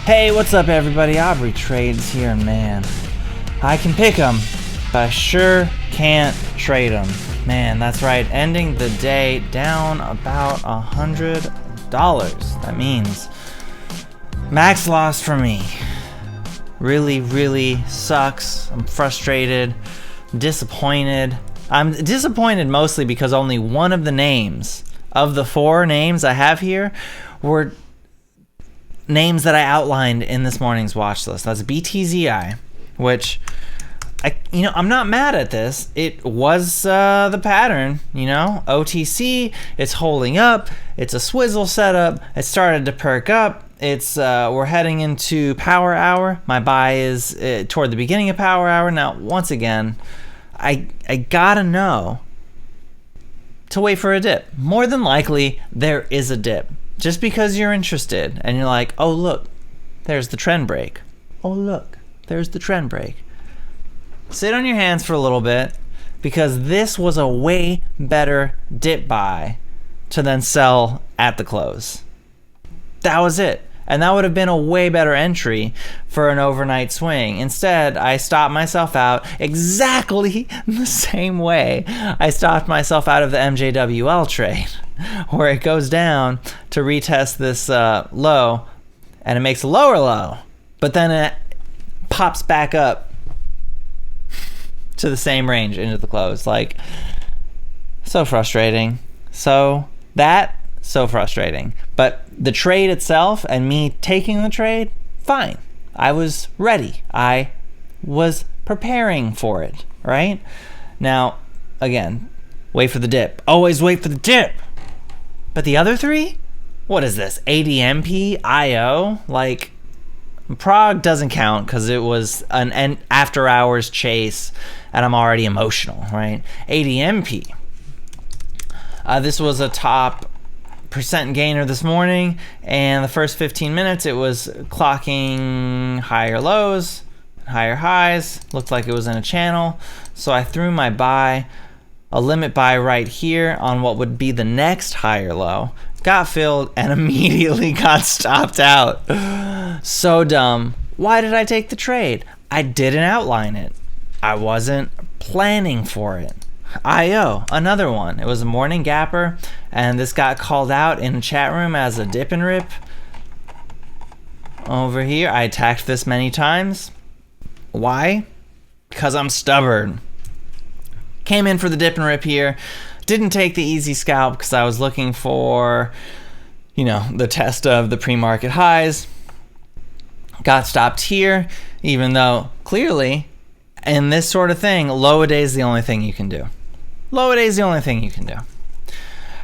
Hey, what's up everybody? Aubrey Trades here, and man, I can pick them, but I sure can't trade them. Man, that's right, ending the day down about $100. That means max loss for me. Really sucks. I'm frustrated, disappointed. I'm disappointed mostly because only one of the names of the four names I have here were names that I outlined in this morning's watch list. That's BTZI, which I'm not mad at this. It was the pattern, OTC. It's holding up. It's a swizzle setup. It started to perk up. It's we're heading into power hour. My buy is toward the beginning of power hour. Now, once again, I gotta know to wait for a dip. More than likely, there is a dip. Just because you're interested and you're like, oh look, there's the trend break. Oh look, there's the trend break. Sit on your hands for a little bit, because this was a way better dip buy to then sell at the close. That was it. And that would have been a way better entry for an overnight swing. Instead, I stopped myself out exactly the same way I stopped myself out of the MJWL trade, where it goes down to retest this low, and it makes a lower low, but then it pops back up to the same range into the close. Like, so frustrating. So frustrating. But the trade itself and me taking the trade, fine. I was ready. I was preparing for it, right? Now, again, wait for the dip. Always wait for the dip. But the other three? What is this? ADMP, IO? Like, Prague doesn't count because it was an after hours chase and I'm already emotional, right? ADMP. This was a top percent gainer this morning, and the first 15 minutes it was clocking higher lows, higher highs. Looked like it was in a channel, so I threw my buy, a limit buy right here on what would be the next higher low. Got filled and immediately got stopped out. So dumb. Why did I take the trade? I didn't outline it. I wasn't planning for it. IO, another one. It was a morning gapper, and this got called out in the chat room as a dip and rip. Over here, I attacked this many times. Why? Because I'm stubborn. Came in for the dip and rip here. Didn't take the easy scalp because I was looking for, the test of the pre-market highs. Got stopped here, even though clearly in this sort of thing, low a day is the only thing you can do. Low a day is the only thing you can do.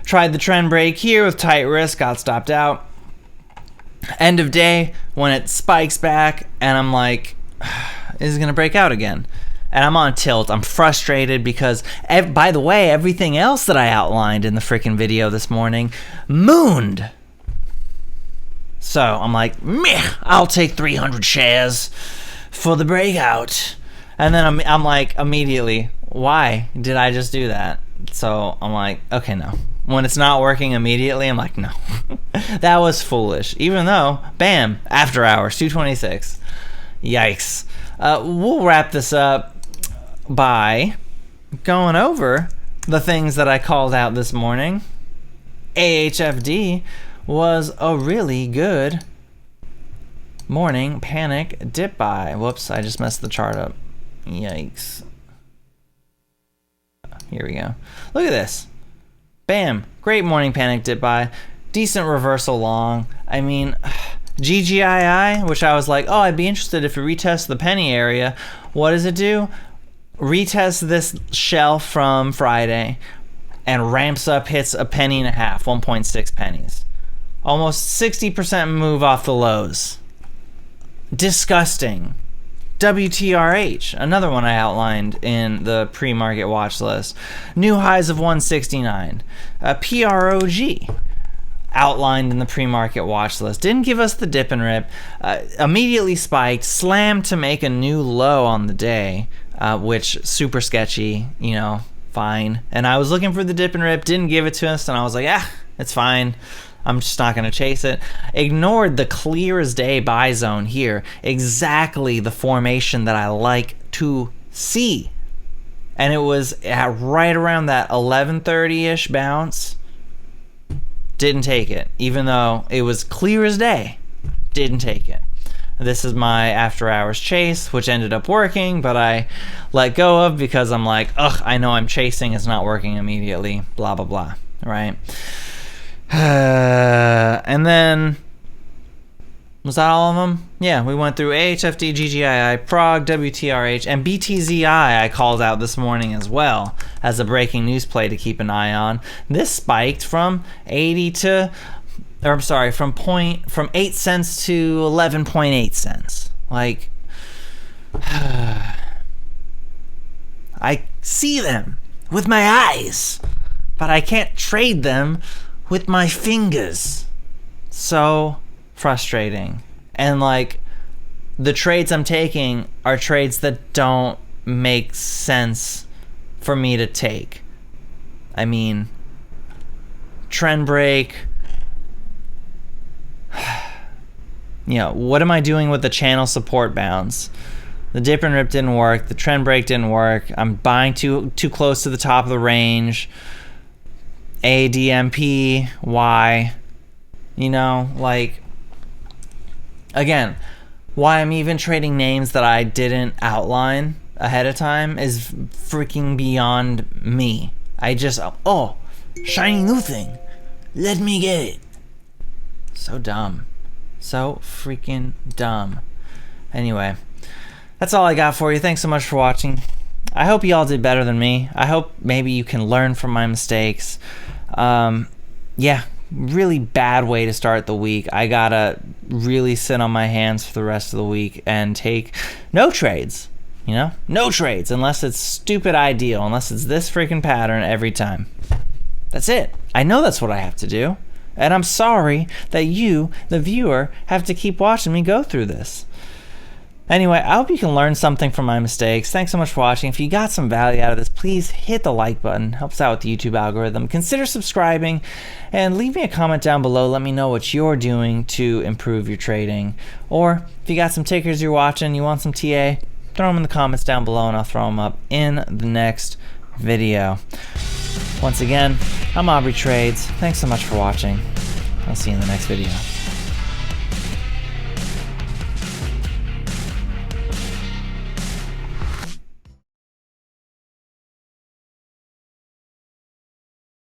Tried the trend break here with tight risk, got stopped out. End of day, when it spikes back, and I'm like, is it gonna break out again? And I'm on tilt. I'm frustrated because, by the way, everything else that I outlined in the freaking video this morning mooned. So I'm like, meh, I'll take 300 shares for the breakout. And then I'm like, immediately, why did I just do that? So I'm like, okay, no. When it's not working immediately, I'm like, no. That was foolish. Even though, bam, after hours, 226. Yikes. We'll wrap this up by going over the things that I called out this morning. AHFD was a really good morning panic dip buy. Whoops, I just messed the chart up. Yikes. Here we go. Look at this. Bam. Great morning panic dip buy. Decent reversal long. I mean, GGII, which I was like, oh, I'd be interested if it retests the penny area. What does it do? Retest this shelf from Friday and ramps up, hits a penny and a half, 1.6 pennies. Almost 60% move off the lows. Disgusting. WTRH, another one I outlined in the pre-market watch list. New highs of 169. PROG, outlined in the pre-market watch list. Didn't give us the dip and rip. Immediately spiked, slammed to make a new low on the day, which super sketchy, fine. And I was looking for the dip and rip, didn't give it to us, and I was like, it's fine. I'm just not going to chase it. Ignored the clear as day buy zone here. Exactly the formation that I like to see. And it was at right around that 11:30-ish bounce. Didn't take it. Even though it was clear as day. Didn't take it. This is my after hours chase, which ended up working, but I let go of because I'm like, ugh, I know I'm chasing. It's not working immediately. Blah, blah, blah. Right? And then, was that all of them? Yeah, we went through AHFD, GGII, Prague, WTRH, and BTZI I called out this morning as well as a breaking news play to keep an eye on. This spiked from 80 to... or I'm sorry, from 8 cents to 11.8 cents. Like, I see them with my eyes, but I can't trade them with my fingers. So frustrating. And like, the trades I'm taking are trades that don't make sense for me to take. I mean, trend break. You know, what am I doing with the channel support bounce? The dip and rip didn't work. The trend break didn't work. I'm buying too close to the top of the range. ADMP, why? You know, like, again, why I'm even trading names that I didn't outline ahead of time is freaking beyond me. I just, oh, shiny new thing. Let me get it. So dumb. So freaking dumb. Anyway, that's all I got for you. Thanks so much for watching. I hope you all did better than me. I hope maybe you can learn from my mistakes. Yeah, really bad way to start the week. I gotta really sit on my hands for the rest of the week and take no trades. You know? No trades unless it's stupid ideal, unless it's this freaking pattern every time. That's it. I know that's what I have to do. And I'm sorry that you, the viewer, have to keep watching me go through this. Anyway, I hope you can learn something from my mistakes. Thanks so much for watching. If you got some value out of this, please hit the like button. Helps out with the YouTube algorithm. Consider subscribing and leave me a comment down below. Let me know what you're doing to improve your trading. Or if you got some tickers you're watching, you want some TA, throw them in the comments down below and I'll throw them up in the next video. Once again, I'm Aubrey Trades. Thanks so much for watching. I'll see you in the next video.